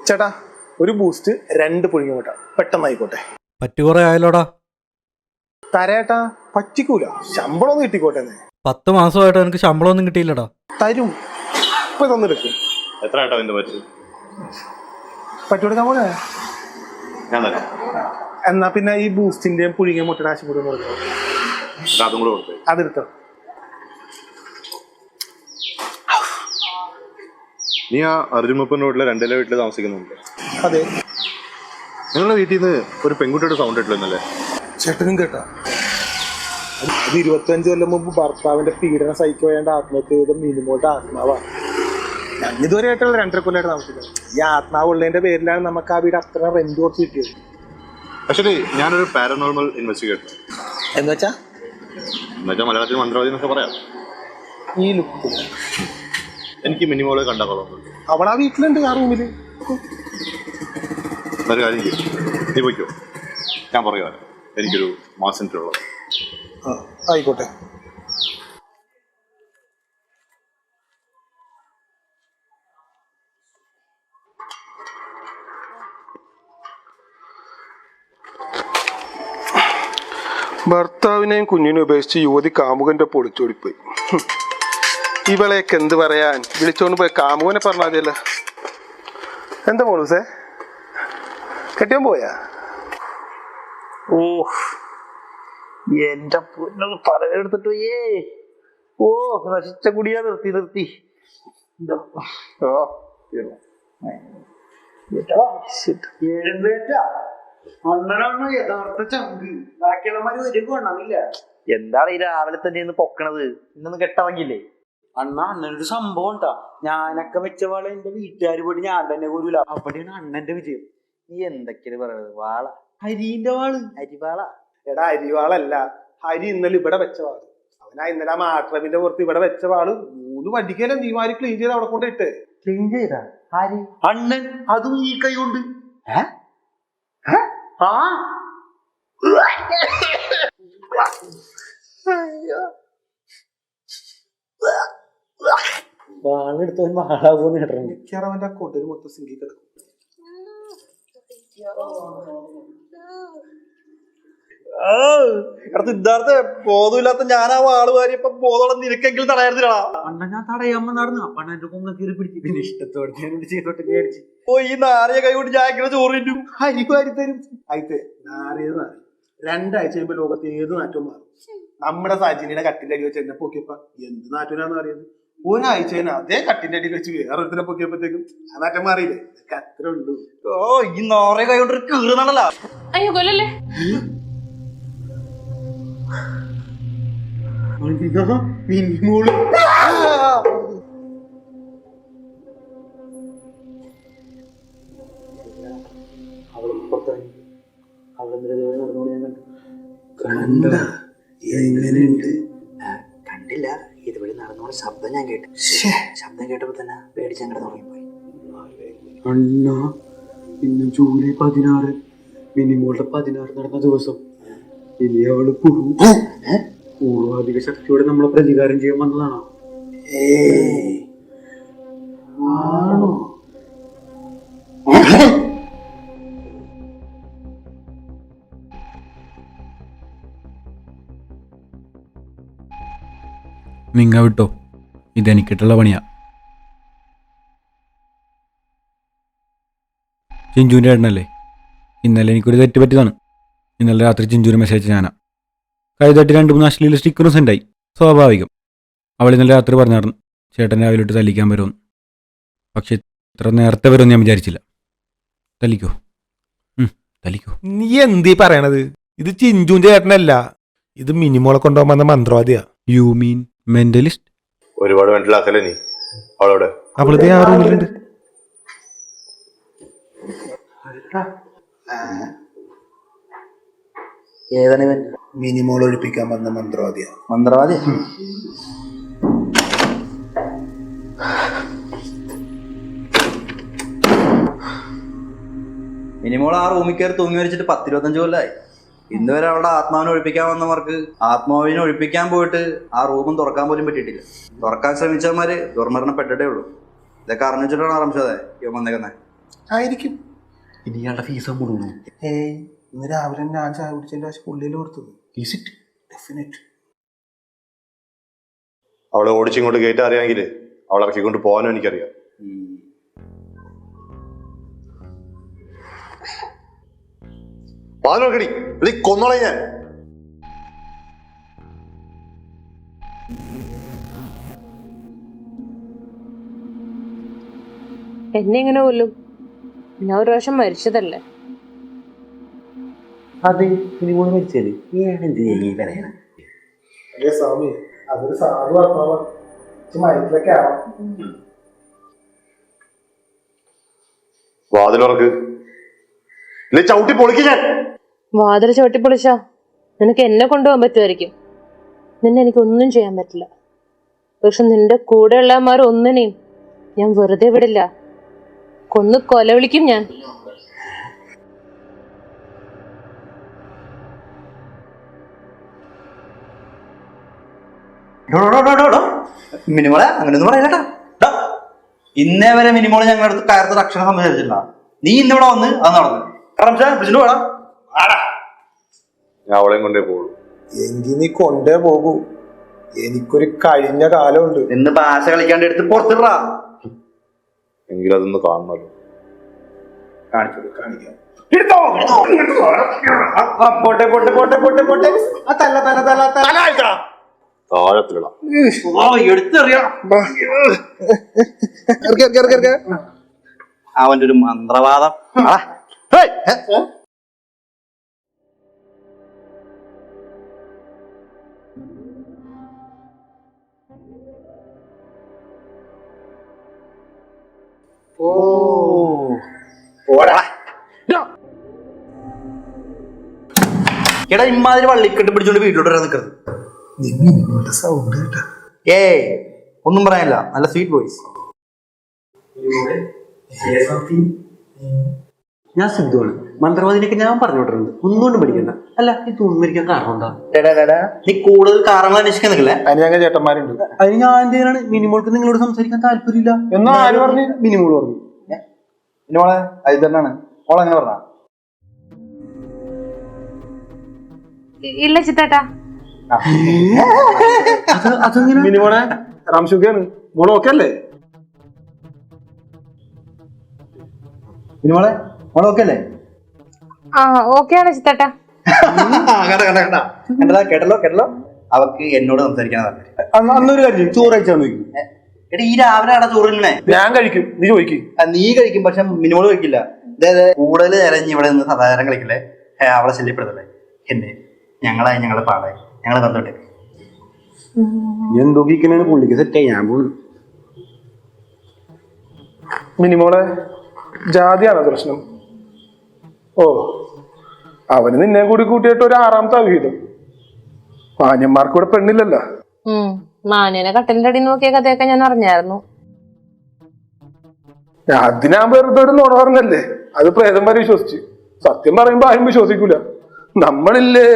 ചേട്ടാ ഒരു ബൂസ്റ്റ് 2 പുഴുങ്ങി മുട്ട പെട്ടെന്നായിക്കോട്ടെ. പറ്റി കുറെ ആയാലോടാ. തരേട്ടാ പറ്റിക്കൂല, ശമ്പളം ഒന്ന് കിട്ടിക്കോട്ടെ. 10 മാസമായിട്ട് എനിക്ക് ശമ്പളം ഒന്നും കിട്ടിയില്ലടാ. തരും, ഇപ്പൊ തന്നെടുക്കും. എത്ര ആട്ടോ എന്റെ പറ്റി പറ്റിയെടുക്കാൻ പോലെ. ഞാൻ തരാം. എന്നാ പിന്നെ ഈ ബൂസ്റ്റിന്റെയും പുഴുങ്ങിയ മുട്ടയുടെ ആശം കൂടെ അതും കൂടെ കൊടുത്തു. അതെടുത്തോ. നീ ആ അർജുൻ മുപ്പന്റെ വീട്ടിലെ 2 വീട്ടിൽ താമസിക്കുന്നുണ്ട്? അതെ. നിങ്ങളുടെ വീട്ടിൽ നിന്ന് ഒരു പെൺകുട്ടിയുടെ സൗണ്ട് ഇട്ടില്ലെന്നല്ലേ? ചേട്ടനും കേട്ടാ? അത് 25 കൊല്ലം മുമ്പ് ഭർത്താവിന്റെ പീഡനം സഹിക്കുകയാണ്ട് ആത്മഹത്യ ചെയ്ത മിനിമോളുടെ ആത്മാവാണ്. ഞങ്ങൾ ഇതുവരെ ആയിട്ടുള്ള 2.5 കൊല്ലമായിട്ട് താമസിക്കുന്നത്. ഈ ആത്മാവ് ഉള്ളതിന്റെ പേരിലാണ് നമുക്ക് ആ വീട് അത്ര റെന്റ് കൊടുത്ത് കിട്ടിയത്. ആക്ച്വലി ഞാനൊരു പാരനോർമൽ ഇൻവെസ്റ്റിഗേറ്റർ. എന്നുവെച്ചാ മലയാളത്തിൽ മന്ത്രവാദി എന്നൊക്കെ പറയാം. ഈ ലുക്ക് എനിക്ക് മിനിമോളെ കണ്ടാൽ കൊള്ളാം. അവളാ വീട്ടിലുണ്ട്, ആ റൂമില്. ഒരു കാര്യം ചെയ്യും, നീ പോയിക്കോ, ഞാൻ പറയുക. എനിക്കൊരു മാസത്തിനുള്ളത്. ആയിക്കോട്ടെ. ഭർത്താവിനെയും കുഞ്ഞിനെ ഉപേക്ഷിച്ച് യുവതി കാമുകന്റെ പൊളിച്ചോടിപ്പോയി. ഇവളെയൊക്കെ എന്ത് പറയാൻ, വിളിച്ചോണ്ട് പോയി കാമുകനെ പറഞ്ഞാൽ മതിയല്ല. എന്താ മോളൂസേ, കെട്ടിയാൻ പോയാ? ഓ എന്റെ പൊന്നത് പലവെടുത്തിട്ട് ഓ നശിച്ച കുടിയാ. നിർത്തി അണ്ണനാണ് യഥാർത്ഥ ചങ്ക്. ബാക്കിയുള്ളമാര് ഒരു ഗുണമില്ല. എന്താണ് ഈ രാവിലെ തന്നെ ഇന്ന് പൊക്കണത്? ഇന്നൊന്ന് കെട്ടിറങ്ങിയില്ലേ? അണ്ണനൊരു സംഭവം ഉണ്ടാ. ഞാനൊക്കെ വെച്ചവാളെ എന്റെ വീട്ടുകാർ പോയിട്ട് ഞാൻ തന്നെ പോരൂല. അവിടെയാണ് അണ്ണന്റെ വിജയം. നീ എന്തൊക്കെയാണ് പറയണത്? വാള, ഹരിന്റെ വാള്. അരിവാള? എടാ അരിവാളല്ല, ഹരി ഇന്നലെ ഇവിടെ വെച്ച വാള്. അവനാ ഇന്നലെ ആ മാട്രമിന്റെ പുറത്ത് ഇവിടെ വെച്ച വാള് 3 വടിക്കല്ലേ നീ മാറി ക്ലീൻ ചെയ്ത് അവിടെ കൊണ്ടിട്ട്. ക്ലീൻ ചെയ്താ ഹരി? അണ്ണൻ അതും ഈ കൈ കൊണ്ട്. ആ വാളെടുത്ത മാളാവൂന്ന് കേട്ടിട്ടുണ്ട്. മിക്കവാറും അവന്റെ കൊണ്ടൊരു മൊത്തം സിങ്കി കിടക്കും. സിദ്ധാർത്ഥ, ബോധമില്ലാത്ത ഞാൻ ആ വാള് വാരിയപ്പോ ബോധമുള്ള നിനക്കെങ്കിലും തടയായിരുന്നില്ലടാ. അണ്ണൻ ഞാൻ തടയാമ്മ നടന്നു. അപ്പൊ അണ്ണന്റെ കൊന്ന കീറി പിടിച്ചു. പിന്നെ ഇഷ്ടത്തോടെ ഞാനോട് ചെയ്തോട്ടെ വിചാരിച്ചു. ഓ ഈ നാറിയ കൈ കൊണ്ട് ഞാൻ ഇങ്ങനെ ചോറ് തിന്നും. ഹരി വാരി തരും. ആയിത്തെ നാറിയത് നാറി. 2 ആഴ്ച കഴിയുമ്പോ ലോകത്ത് ഏത് നാറ്റവും മാറും. നമ്മുടെ സജിനിയുടെ കട്ടിന്റെ അടി വെച്ച് എന്നെ പൊക്കിയപ്പോ എന്ത് നാറ്റൂനാന്ന് അറിയുന്നത്? 1 ആഴ്ച അതേ കട്ടിന്റെ അടിയിൽ വെച്ച് വേറൊരുത്തിനെ പൊക്കിയപ്പോഴത്തേക്കും ആ നാറ്റം മാറിയില്ലേ? അത്ര ഉള്ളൂ. ഓ ഈ നാറിയ കൈ കൊണ്ട് കീറുന്നാണല്ലോ. അയ്യോ കൊല്ലല്ലേ. മിനിമോള് എങ്ങനെയുണ്ട്? കണ്ടില്ല, ഇതുവഴി നടന്നോളെ ശബ്ദം ഞാൻ കേട്ടു. ശബ്ദം കേട്ടപ്പോ തന്നെ പേടിച്ചങ്ങടെ തുടങ്ങിപ്പോയി. അണ്ണ ഇന്ന് ജൂലൈ 16 മിനിമോളുടെ 16 നടന്ന ദിവസം. ഇനി അവള് പൂർവാധിക ശക്തിയോടെ നമ്മളെ പ്രതികാരം ചെയ്യാൻ വന്നതാണോ? ആണോ? നിങ്ങ വിട്ടോ, ഇതെനിക്കിട്ടുള്ള പണിയാ. ചിഞ്ചുവിൻ്റെ ഏട്ടനല്ലേ? ഇന്നലെ എനിക്കൊരു തെറ്റ് പറ്റിയതാണ്. ഇന്നലെ രാത്രി ചിഞ്ചുവിന് മെസ്സേജ് ഞാനാ. കൈതട്ടി 2-3 അശ്ലീല സ്റ്റിക്കറും സെൻഡായി. സ്വാഭാവികം. അവൾ ഇന്നലെ രാത്രി പറഞ്ഞായിരുന്നു ചേട്ടൻ രാവിലെ ഇട്ട് തല്ലിക്കാൻ വരുമെന്ന്. പക്ഷെ ഇത്ര നേരത്തെ വരുമെന്ന് ഞാൻ വിചാരിച്ചില്ല. തല്ലിക്കോ, തല്ലിക്കോ. നീ എന്തീ പറയണത്? ഇത് ചിഞ്ചുവിന്റെ ചേട്ടനല്ല, ഇത് മിനിമോളെ കൊണ്ടുപോകാൻ വന്ന മന്ത്രവാദിയാ. You mean mentalist? ഒരുപാട് മെന്റലാക്കല്ലേ നീ. അവളോട് അവളത് ആ റൂമിലുണ്ട്. ഏതാണ് ഇവൻ? മിനിമോൾ ഒഴിപ്പിക്കാൻ വന്ന മന്ത്രവാദിയാ. മന്ത്രവാദി? മിനിമോൾ ആ റൂമിൽ കയറി തൂങ്ങി വരച്ചിട്ട് 10-25 കൊല്ലമായി. ഇന്ന് വരെ അവളുടെ ആത്മാവിനെ ഒഴിപ്പിക്കാൻ വന്നവർക്ക് ആത്മാവിനെ ഒഴിപ്പിക്കാൻ പോയിട്ട് ആ റൂമും തുറക്കാൻ പോലും പറ്റിയിട്ടില്ല. തുറക്കാൻ ശ്രമിച്ചവന്മാര് ദുർമരണപ്പെട്ടിട്ടേ ഉള്ളൂ. ഇതൊക്കെ അറിഞ്ഞു വെച്ചിട്ടാണ് റംഷാദേ ഇവൻ വന്നേക്കുന്നത്. ആയിരിക്കും. ഇനി ഇയാളുടെ ഫീസ് കൂടുന്നു. ഏയ് ഇന്ന് രാവിലെ ഞാൻ ചായ കുടിച്ചതിന്റെ ആവശ്യം പുള്ളിയിൽ ഓർത്തത്. ഡെഫിനറ്റ്. അവളെ ഓടിച്ചിങ്ങോട്ട് കയറ്റാൻ അറിയാമെങ്കിൽ അവളെ ഇറക്കിക്കൊണ്ട് പോകാനും എനിക്കറിയാം. പാലോക്കടി വിളി കൊന്നോളെ ഞാൻ. എന്നെ ഇങ്ങനെ കൊല്ലും? ഞാൻ ഒരു പ്രാവശ്യം മരിച്ചതല്ലേ. അത് മിനിമോള് മരിച്ചത് പറയണം. അല്ലേ സ്വാമി, അതൊരു സാധു ആത്മാവാണ്. മയത്തിലൊക്കെ ആവാം. വാതിലുറക്ക് ഇല്ലേ ചവിട്ടി പൊളിക്ക് ഞാൻ. വാതിൽ ചവിട്ടി പൊളിച്ചാ നിനക്ക് എന്നെ കൊണ്ടുപോകാൻ പറ്റുമായിരിക്കും. നിന്നെ എനിക്കൊന്നും ചെയ്യാൻ പറ്റില്ല. പക്ഷെ നിന്റെ കൂടെയുള്ളമാർ ഒന്നിനെയും ഞാൻ വെറുതെ വിടില്ല. കൊന്ന് കൊല വിളിക്കും ഞാൻ. മിനിമോളെ അങ്ങനെയൊന്നും പറയലട്ടാ. ഇന്നേ വരെ മിനിമോള് ഞങ്ങളുടെ അടുത്ത് കയറത്തൊരു അക്ഷരം സംസാരിച്ചില്ല. നീ ഇന്നിവിടെ വന്ന് അത് നടന്നു. ഞാൻ അവളെയും കൊണ്ടേ പോകുള്ളൂ. എങ്കിൽ നീ കൊണ്ടേ പോകൂ. എനിക്കൊരു കഴിഞ്ഞ കാലമുണ്ട്. എന്ന് ഭാഷ കളിക്കാണ്ട് എടുത്ത് പുറത്തിടാ. എങ്കിലും അതൊന്ന് കാണണമല്ലോ. കാണിക്കാം. പോട്ടെ പോട്ടെ പോട്ടെ പോട്ടെ പോട്ടെ. താഴത്തിലിടാം. എടുത്തറിയാം അവന്റെ ഒരു മന്ത്രവാദം. എടാ ഇമ്മാതിരി വള്ളിക്കെട്ട് പിടിച്ചോണ്ട് വീട്ടിലോട്ട് വരാൻ നിൽക്കരുത്. സൗണ്ട് കേട്ടാ. ഏയ് ഒന്നും പറയാനില്ല. നല്ല സ്വീറ്റ് വോയിസ്. ഞാൻ സിദ്ധുവാണ്. മന്ത്രവാദിനൊക്കെ ഞാൻ പറഞ്ഞു വിട്ടിട്ടുണ്ട്. ഒന്നുകൊണ്ടും പഠിക്കണ്ട. അല്ല ഈ തൂങ്ങിരിക്കാൻ കാരണം എന്താ? നീ കൂടുതൽ കാരണങ്ങൾ അന്വേഷിക്കാൻ നിൽക്കില്ലേ? അതിന് ഞങ്ങൾ ചേട്ടന്മാരുണ്ട്. അതിന് ഞാൻ എന്ത് ചെയ്യാനാണ്? മിനിമോൾക്ക് നിങ്ങളോട് സംസാരിക്കാൻ താല്പര്യമില്ല എന്നാ ആര് പറഞ്ഞു? മിനിമോള് പറഞ്ഞു. മിനിമോളെ അത് തന്നെയാണ്. മോളെങ്ങനെ പറഞ്ഞ? ഇല്ല ചിത്തേട്ടാ. മിനിമോളെ റാംഷുഖയാണ്. മോള് ഓക്കെ അല്ലേ? മിനിമോളെ മോളൊക്കെ അല്ലേ? ആ ഓക്കെ ആണ് ചിത്തേട്ടാ. കണ്ടതാ കേട്ടല്ലോ കേട്ടല്ലോ. അവക്ക് എന്നോട് സംസാരിക്കാനാണ്. അന്നൊരു കാര്യം ചോറ് കഴിച്ചാൽ നോക്കി. എടാ ഈ രാവിലെ അവിടെ ചോറ് തിന്നണേ. ഞാൻ കഴിക്കും, നീ ചോദിക്കും. നീ കഴിക്കും, പക്ഷെ മിനിമോള് കഴിക്കില്ല. കൂടുതൽ ഇറങ്ങി ഇവിടെ നിന്ന് സദാചാരം കളിക്കല്ലേ. അവളെ ശല്യപ്പെടുത്തല്ലേ. എന്നെ ഞങ്ങളായി ഞങ്ങളെ പാടായി ഞങ്ങളെ ബന്ധപ്പെട്ടെ. എന്തോ കിക്കനാണ് പുള്ളിക്ക് സെറ്റായി. ഞാൻ പോണു. മിനിമോളെ ജാതിയാണോ പ്രശ്നം? ഓ, അവന് നിന്നെ കൂടി കൂട്ടിയിട്ട് ഒരു 6ാമത്തെ അവിഹിതം. മാന്യന്മാർക്ക് ഇവിടെ പെണ്ണില്ലല്ലോ. മാന്യനെ കട്ടിലിന്റെ അടി നോക്കിയ കഥയൊക്കെ ഞാൻ അറിഞ്ഞായിരുന്നു. അതിനാ വെറുതെ ഒരു നുണ പറഞ്ഞല്ലേ. അത് പ്രേതം വരെ വിശ്വസിച്ച്. സത്യം പറയുമ്പോ ആരും വിശ്വസിക്കൂല. നമ്മളില്ലേ